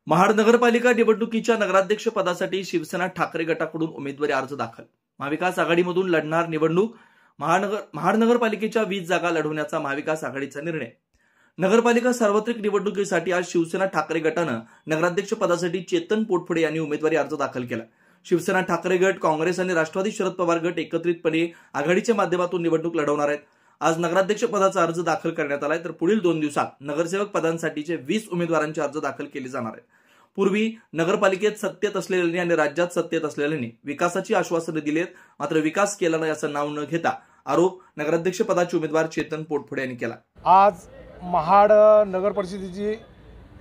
महाड नगरपालिका निवडणुकीच्या नगराध्यक्ष पदासाठी शिवसेना ठाकरे गटाकडून उमेदवारी अर्ज दाखल। महाविकास आघाडीमधून लढणार निवडणूक। महाड नगरपालिकेच्या 20 जागा लढवण्याचा महाविकास आघाडीचा निर्णय। नगरपालिका सार्वत्रिक निवडणुकीसाठी आज शिवसेना ठाकरे गटानं नगराध्यक्ष पदासाठी चेतन पोटफडे यांनी उमेदवारी अर्ज दाखल केला। शिवसेना ठाकरे गट, काँग्रेस आणि राष्ट्रवादी शरद पवार गट एकत्रितपणे आघाडीच्या माध्यमातून निवडणूक लढवणार आहेत। आज नगराध्यक्ष पदाचा अर्ज दाखल करण्यात आलाय, तर पुढील 2 दिवसात नगरसेवक पदांसाठीचे 20 उमेदवारांचे अर्ज दाखल केले जाणार आहेत। पूर्वी नगरपालिकेत सत्तेत असलेल्यांनी आणि राज्यात सत्तेत असलेल्यांनी विकासाची आश्वासने दिलीत, मात्र विकास केला नाही असं नाव न घेता आरोप नगराध्यक्ष पदाचे उमेदवार चेतन पोटफडे यांनी केला। आज महाड नगर परिषदेची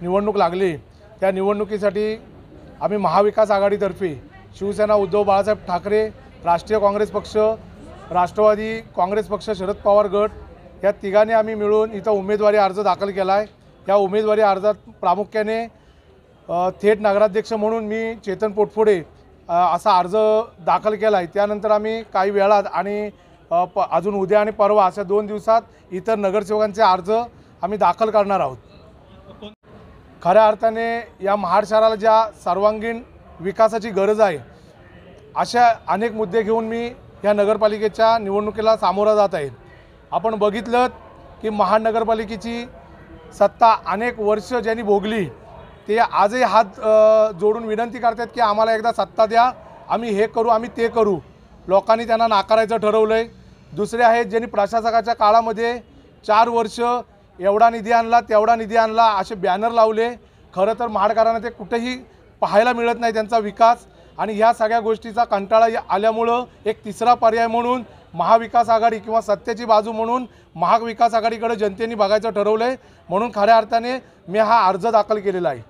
निवडणूक लागली। त्या निवडणुकीसाठी आम्ही महाविकास आघाडीतर्फे शिवसेना उद्धव बाळासाहेब ठाकरे, राष्ट्रीय काँग्रेस पक्ष, राष्ट्रवादी काँग्रेस पक्ष, शरद पवार गट या तिघांनी आम्ही मिळून इथं उमेदवारी अर्ज दाखल केला आहे। या उमेदवारी अर्जात प्रामुख्याने थेट नगराध्यक्ष म्हणून मी चेतन पोटफडे असा अर्ज दाखल केला आहे। त्यानंतर आम्ही काही वेळात आणि अजून उद्या आणि परवा अशा 2 दिवसात इतर नगरसेवकांचे अर्ज आम्ही दाखल करणार आहोत। खऱ्या अर्थाने या महाड शहराला ज्या सर्वांगीण विकासाची गरज आहे अशा अनेक मुद्दे घेऊन मी या नगरपालिकेच्या निवडणुकीला सामोरा जात आहे। आपण बघितलं की महाड नगरपालिकेची सत्ता अनेक वर्ष ज्यांनी भोगली ते आजही हात जोडून विनंती करतात की आम्हाला एकदा सत्ता द्या, आम्ही हे करू, आम्ही ते करू। लोकांनी त्यांना नाकारायचं ठरवलंय। दुसरे आहेत ज्यांनी प्रशासकाच्या काळामध्ये 4 वर्ष एवढा निधी आणला, तेवढा निधी आणला असे बॅनर लावले। खरं तर महाडकरांना ते कुठेही पाहायला मिळत नाही त्यांचा विकास, आणि ह्या सगळ्या गोष्टीचा कंटाळा आल्यामुळं एक तिसरा पर्याय म्हणून महाविकास आघाडी किंवा सत्तेची बाजू म्हणून महाविकास आघाडीकडे जनतेने बघायचं ठरवलंय। म्हणून खऱ्या अर्थाने मी हा अर्ज दाखल केलेला आहे।